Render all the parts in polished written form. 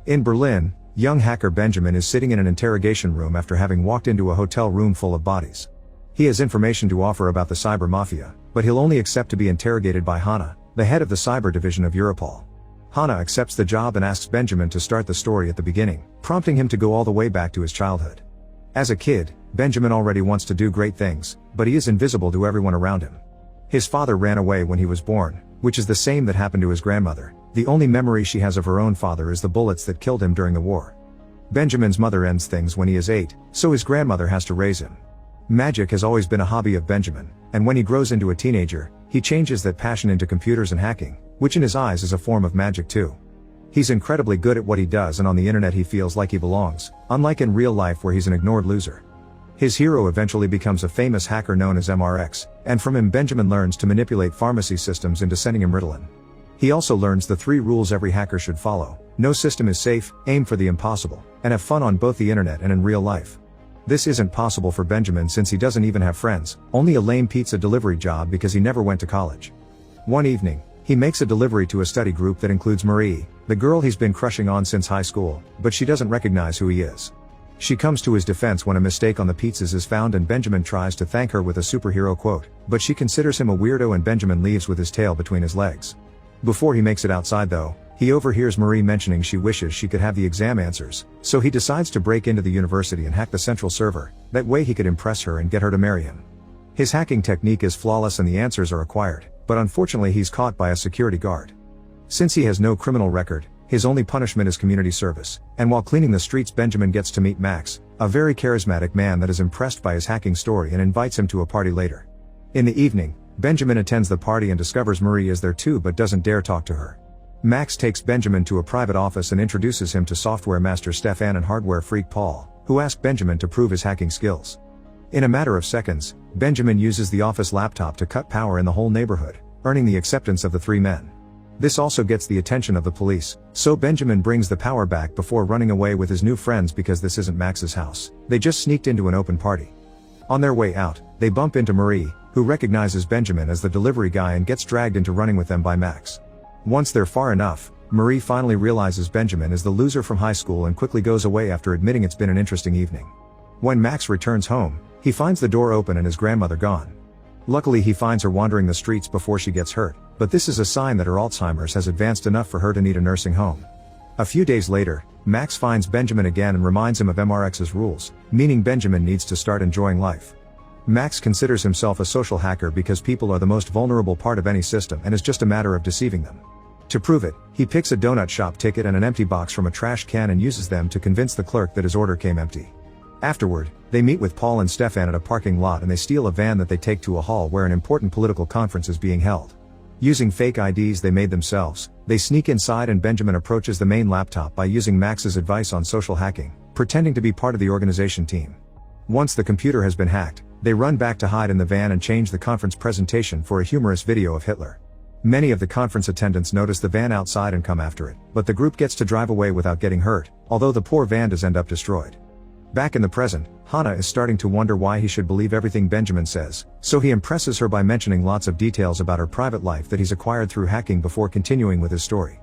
In Berlin, young hacker Benjamin is sitting in an interrogation room after having walked into a hotel room full of bodies. He has information to offer about the cyber mafia, but he'll only accept to be interrogated by Hanna, the head of the cyber division of virAlbon. Hanna accepts the job and asks Benjamin to start the story at the beginning, prompting him to go all the way back to his childhood. As a kid, Benjamin already wants to do great things, but he is invisible to everyone around him. His father ran away when he was born, which is the same that happened to his grandmother. The only memory she has of her own father is the bullets that killed him during the war. Benjamin's mother ends things when he is 8, so his grandmother has to raise him. Magic has always been a hobby of Benjamin, and when he grows into a teenager, he changes that passion into computers and hacking, which in his eyes is a form of magic too. He's incredibly good at what he does, and on the internet he feels like he belongs, unlike in real life where he's an ignored loser. His hero eventually becomes a famous hacker known as MRX, and from him Benjamin learns to manipulate pharmacy systems into sending him Ritalin. He also learns the 3 rules every hacker should follow: no system is safe, aim for the impossible, and have fun on both the internet and in real life. This isn't possible for Benjamin since he doesn't even have friends, only a lame pizza delivery job because he never went to college. One evening, he makes a delivery to a study group that includes Marie, the girl he's been crushing on since high school, but she doesn't recognize who he is. She comes to his defense when a mistake on the pizzas is found and Benjamin tries to thank her with a superhero quote, but she considers him a weirdo and Benjamin leaves with his tail between his legs. Before he makes it outside though, he overhears Marie mentioning she wishes she could have the exam answers, so he decides to break into the university and hack the central server, that way he could impress her and get her to marry him. His hacking technique is flawless and the answers are acquired, but unfortunately he's caught by a security guard. Since he has no criminal record, his only punishment is community service, and while cleaning the streets Benjamin gets to meet Max, a very charismatic man that is impressed by his hacking story and invites him to a party later. In the evening, Benjamin attends the party and discovers Marie is there too but doesn't dare talk to her. Max takes Benjamin to a private office and introduces him to software master Stefan and hardware freak Paul, who ask Benjamin to prove his hacking skills. In a matter of seconds, Benjamin uses the office laptop to cut power in the whole neighborhood, earning the acceptance of the 3 men. This also gets the attention of the police, so Benjamin brings the power back before running away with his new friends because this isn't Max's house, they just sneaked into an open party. On their way out, they bump into Marie, who recognizes Benjamin as the delivery guy and gets dragged into running with them by Max. Once they're far enough, Marie finally realizes Benjamin is the loser from high school and quickly goes away after admitting it's been an interesting evening. When Max returns home, he finds the door open and his grandmother gone. Luckily he finds her wandering the streets before she gets hurt, but this is a sign that her Alzheimer's has advanced enough for her to need a nursing home. A few days later, Max finds Benjamin again and reminds him of MRX's rules, meaning Benjamin needs to start enjoying life. Max considers himself a social hacker because people are the most vulnerable part of any system and it's just a matter of deceiving them. To prove it, he picks a donut shop ticket and an empty box from a trash can and uses them to convince the clerk that his order came empty. Afterward, they meet with Paul and Stefan at a parking lot and they steal a van that they take to a hall where an important political conference is being held. Using fake IDs they made themselves, they sneak inside and Benjamin approaches the main laptop by using Max's advice on social hacking, pretending to be part of the organization team. Once the computer has been hacked, they run back to hide in the van and change the conference presentation for a humorous video of Hitler. Many of the conference attendants notice the van outside and come after it, but the group gets to drive away without getting hurt, although the poor van does end up destroyed. Back in the present, Hanna is starting to wonder why he should believe everything Benjamin says, so he impresses her by mentioning lots of details about her private life that he's acquired through hacking before continuing with his story.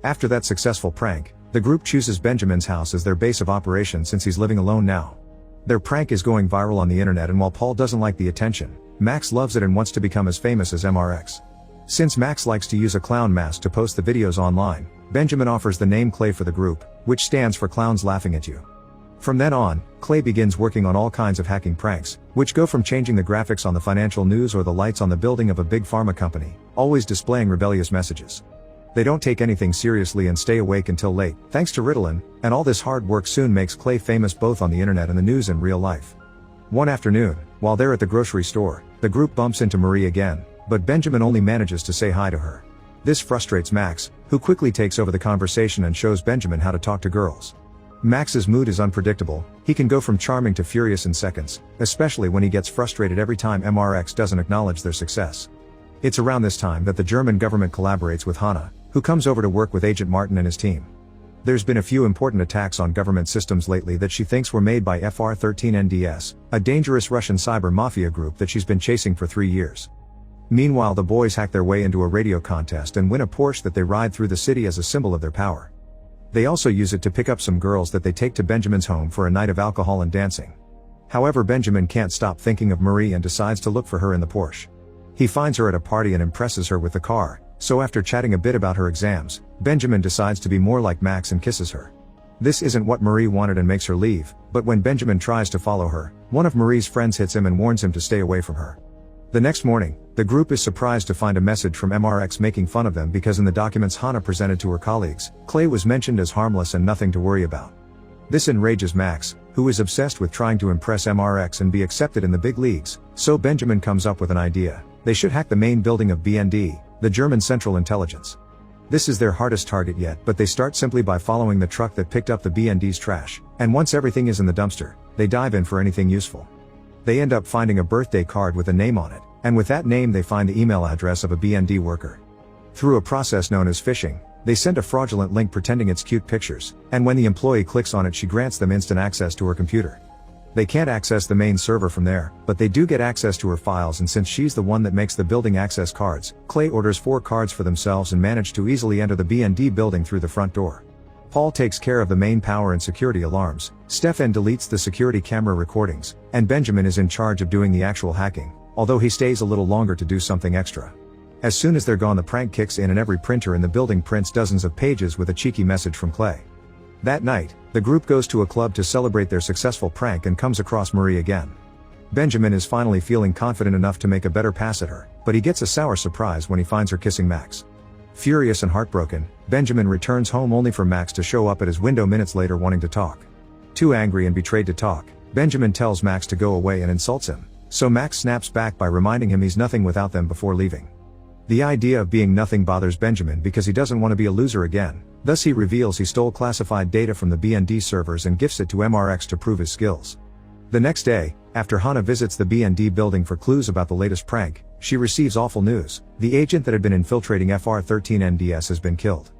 After that successful prank, the group chooses Benjamin's house as their base of operations since he's living alone now. Their prank is going viral on the internet and while Paul doesn't like the attention, Max loves it and wants to become as famous as MRX. Since Max likes to use a clown mask to post the videos online, Benjamin offers the name Clay for the group, which stands for Clowns Laughing at You. From then on, Clay begins working on all kinds of hacking pranks, which go from changing the graphics on the financial news or the lights on the building of a big pharma company, always displaying rebellious messages. They don't take anything seriously and stay awake until late, thanks to Ritalin, and all this hard work soon makes Clay famous both on the internet and the news in real life. One afternoon, while they're at the grocery store, the group bumps into Marie again, but Benjamin only manages to say hi to her. This frustrates Max, who quickly takes over the conversation and shows Benjamin how to talk to girls. Max's mood is unpredictable, he can go from charming to furious in seconds, especially when he gets frustrated every time MRX doesn't acknowledge their success. It's around this time that the German government collaborates with Hanna, who comes over to work with Agent Martin and his team. There's been a few important attacks on government systems lately that she thinks were made by FR-13NDS, a dangerous Russian cyber mafia group that she's been chasing for 3 years. Meanwhile, the boys hack their way into a radio contest and win a Porsche that they ride through the city as a symbol of their power. They also use it to pick up some girls that they take to Benjamin's home for a night of alcohol and dancing. However, Benjamin can't stop thinking of Marie and decides to look for her in the Porsche. He finds her at a party and impresses her with the car, so after chatting a bit about her exams, Benjamin decides to be more like Max and kisses her. This isn't what Marie wanted and makes her leave, but when Benjamin tries to follow her, one of Marie's friends hits him and warns him to stay away from her. The next morning, the group is surprised to find a message from MRX making fun of them because in the documents Hannah presented to her colleagues, Clay was mentioned as harmless and nothing to worry about. This enrages Max, who is obsessed with trying to impress MRX and be accepted in the big leagues, so Benjamin comes up with an idea. They should hack the main building of BND, the German Central Intelligence. This is their hardest target yet, but they start simply by following the truck that picked up the BND's trash, and once everything is in the dumpster, they dive in for anything useful. They end up finding a birthday card with a name on it, and with that name they find the email address of a BND worker. Through a process known as phishing, they send a fraudulent link pretending it's cute pictures, and when the employee clicks on it she grants them instant access to her computer. They can't access the main server from there, but they do get access to her files, and since she's the one that makes the building access cards, Clay orders 4 cards for themselves and manage to easily enter the BND building through the front door. Paul takes care of the main power and security alarms, Stefan deletes the security camera recordings, and Benjamin is in charge of doing the actual hacking, although he stays a little longer to do something extra. As soon as they're gone, the prank kicks in and every printer in the building prints dozens of pages with a cheeky message from Clay. That night, the group goes to a club to celebrate their successful prank and comes across Marie again. Benjamin is finally feeling confident enough to make a better pass at her, but he gets a sour surprise when he finds her kissing Max. Furious and heartbroken, Benjamin returns home only for Max to show up at his window minutes later wanting to talk. Too angry and betrayed to talk, Benjamin tells Max to go away and insults him, so Max snaps back by reminding him he's nothing without them before leaving. The idea of being nothing bothers Benjamin because he doesn't want to be a loser again, thus he reveals he stole classified data from the BND servers and gifts it to MRX to prove his skills. The next day, after Hannah visits the BND building for clues about the latest prank, she receives awful news: the agent that had been infiltrating FR13NDS has been killed.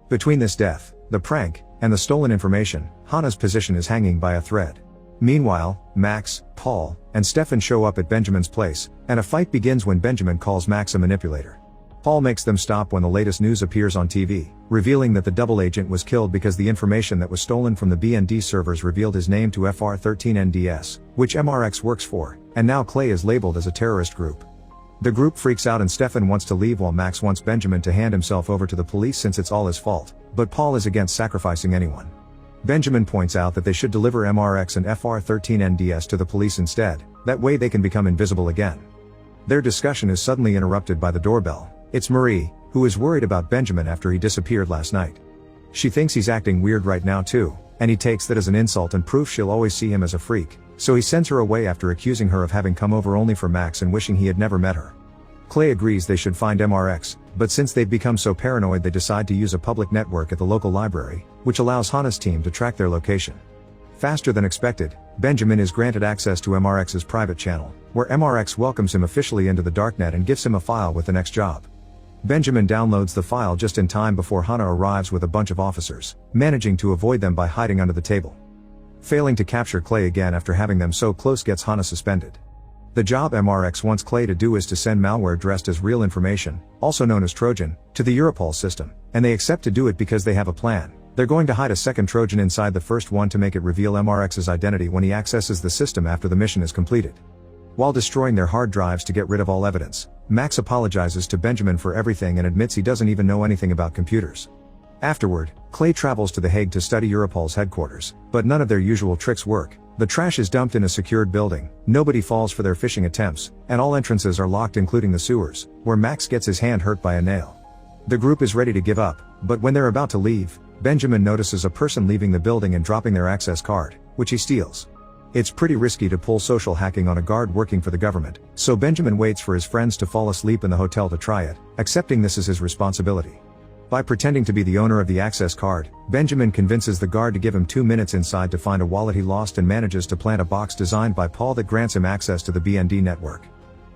Between this death, the prank, and the stolen information, Hannah's position is hanging by a thread. Meanwhile, Max, Paul, and Stefan show up at Benjamin's place, and a fight begins when Benjamin calls Max a manipulator. Paul makes them stop when the latest news appears on TV, revealing that the double agent was killed because the information that was stolen from the BND servers revealed his name to FR13NDS, which MRX works for, and now Clay is labeled as a terrorist group. The group freaks out and Stefan wants to leave while Max wants Benjamin to hand himself over to the police since it's all his fault, but Paul is against sacrificing anyone. Benjamin points out that they should deliver MRX and FR13NDS to the police instead, that way they can become invisible again. Their discussion is suddenly interrupted by the doorbell. It's Marie, who is worried about Benjamin after he disappeared last night. She thinks he's acting weird right now too, and he takes that as an insult and proof she'll always see him as a freak, so he sends her away after accusing her of having come over only for Max and wishing he had never met her. Clay agrees they should find MRX, but since they've become so paranoid they decide to use a public network at the local library, which allows Hannah's team to track their location. Faster than expected, Benjamin is granted access to MRX's private channel, where MRX welcomes him officially into the darknet and gives him a file with the next job. Benjamin downloads the file just in time before Hannah arrives with a bunch of officers, managing to avoid them by hiding under the table. Failing to capture Clay again after having them so close gets Hannah suspended. The job MRX wants Clay to do is to send malware dressed as real information, also known as Trojan, to the virAlbon system, and they accept to do it because they have a plan. They're going to hide a second Trojan inside the first one to make it reveal MRX's identity when he accesses the system after the mission is completed. While destroying their hard drives to get rid of all evidence, Max apologizes to Benjamin for everything and admits he doesn't even know anything about computers. Afterward, Clay travels to The Hague to study virAlbon's headquarters, but none of their usual tricks work. The trash is dumped in a secured building, nobody falls for their phishing attempts, and all entrances are locked including the sewers, where Max gets his hand hurt by a nail. The group is ready to give up, but when they're about to leave, Benjamin notices a person leaving the building and dropping their access card, which he steals. It's pretty risky to pull social hacking on a guard working for the government, so Benjamin waits for his friends to fall asleep in the hotel to try it, accepting this as his responsibility. By pretending to be the owner of the access card, Benjamin convinces the guard to give him 2 minutes inside to find a wallet he lost and manages to plant a box designed by Paul that grants him access to the BND network.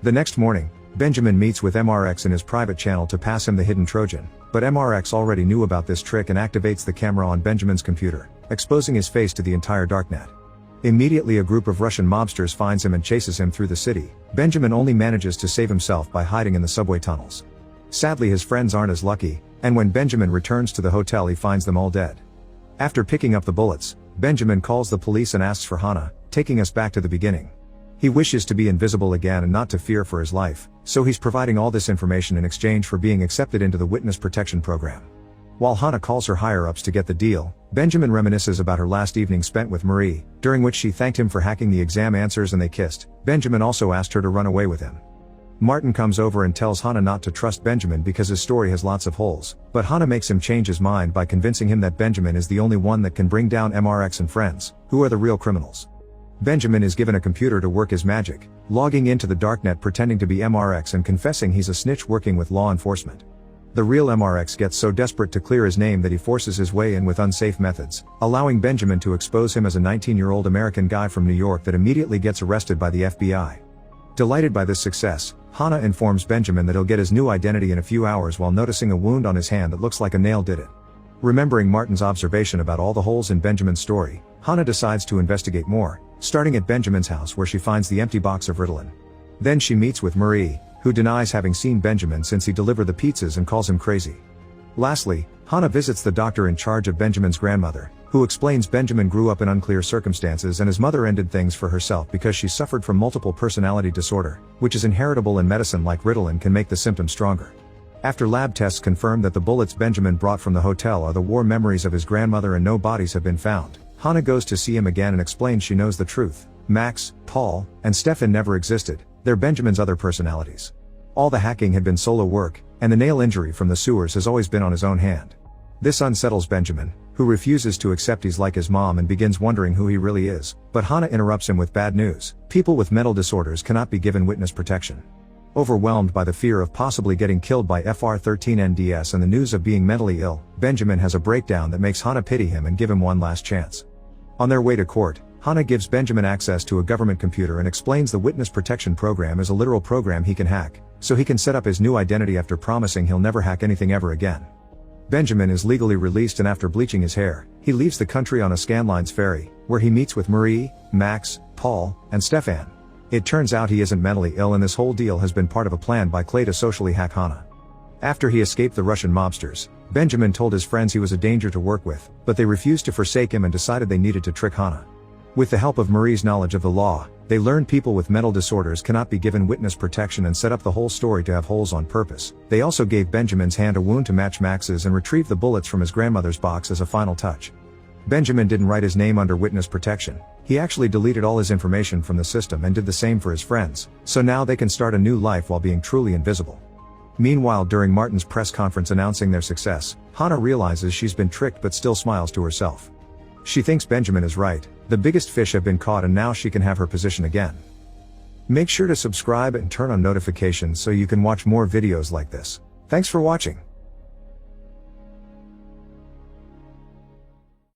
The next morning, Benjamin meets with MRX in his private channel to pass him the hidden Trojan, but MRX already knew about this trick and activates the camera on Benjamin's computer, exposing his face to the entire darknet. Immediately a group of Russian mobsters finds him and chases him through the city. Benjamin only manages to save himself by hiding in the subway tunnels. Sadly his friends aren't as lucky, and when Benjamin returns to the hotel he finds them all dead. After picking up the bullets, Benjamin calls the police and asks for Hana, taking us back to the beginning. He wishes to be invisible again and not to fear for his life, so he's providing all this information in exchange for being accepted into the witness protection program. While Hana calls her higher-ups to get the deal, Benjamin reminisces about her last evening spent with Marie, during which she thanked him for hacking the exam answers and they kissed. Benjamin also asked her to run away with him. Martin comes over and tells Hana not to trust Benjamin because his story has lots of holes, but Hana makes him change his mind by convincing him that Benjamin is the only one that can bring down MRX and friends, who are the real criminals. Benjamin is given a computer to work his magic, logging into the darknet pretending to be MRX and confessing he's a snitch working with law enforcement. The real MRX gets so desperate to clear his name that he forces his way in with unsafe methods, allowing Benjamin to expose him as a 19-year-old American guy from New York that immediately gets arrested by the FBI. Delighted by this success, Hana informs Benjamin that he'll get his new identity in a few hours while noticing a wound on his hand that looks like a nail did it. Remembering Martin's observation about all the holes in Benjamin's story, Hana decides to investigate more, starting at Benjamin's house where she finds the empty box of virAlbon. Then she meets with Marie, who denies having seen Benjamin since he delivered the pizzas and calls him crazy. Lastly, Hana visits the doctor in charge of Benjamin's grandmother, who explains Benjamin grew up in unclear circumstances and his mother ended things for herself because she suffered from multiple personality disorder, which is inheritable in medicine like virAlbon can make the symptoms stronger. After lab tests confirm that the bullets Benjamin brought from the hotel are the war memories of his grandmother and no bodies have been found, Hana goes to see him again and explains she knows the truth. Max, Paul, and Stefan never existed, they're Benjamin's other personalities. All the hacking had been solo work, and the nail injury from the sewers has always been on his own hand. This unsettles Benjamin, who refuses to accept he's like his mom and begins wondering who he really is, but Hana interrupts him with bad news. People with mental disorders cannot be given witness protection. Overwhelmed by the fear of possibly getting killed by FR-13 and the news of being mentally ill, Benjamin has a breakdown that makes Hana pity him and give him one last chance. On their way to court, Hana gives Benjamin access to a government computer and explains the witness protection program is a literal program he can hack, so he can set up his new identity after promising he'll never hack anything ever again. Benjamin is legally released and after bleaching his hair, he leaves the country on a Scanlines ferry, where he meets with Marie, Max, Paul, and Stefan. It turns out he isn't mentally ill and this whole deal has been part of a plan by Clay to socially hack Hana. After he escaped the Russian mobsters, Benjamin told his friends he was a danger to work with, but they refused to forsake him and decided they needed to trick Hana. With the help of Marie's knowledge of the law, they learned people with mental disorders cannot be given witness protection and set up the whole story to have holes on purpose. They also gave Benjamin's hand a wound to match Max's and retrieved the bullets from his grandmother's box as a final touch. Benjamin didn't write his name under witness protection, he actually deleted all his information from the system and did the same for his friends, so now they can start a new life while being truly invisible. Meanwhile, during Martin's press conference announcing their success, Hana realizes she's been tricked but still smiles to herself. She thinks Benjamin is right, the biggest fish have been caught and now she can have her position again. Make sure to subscribe and turn on notifications so you can watch more videos like this. Thanks for watching.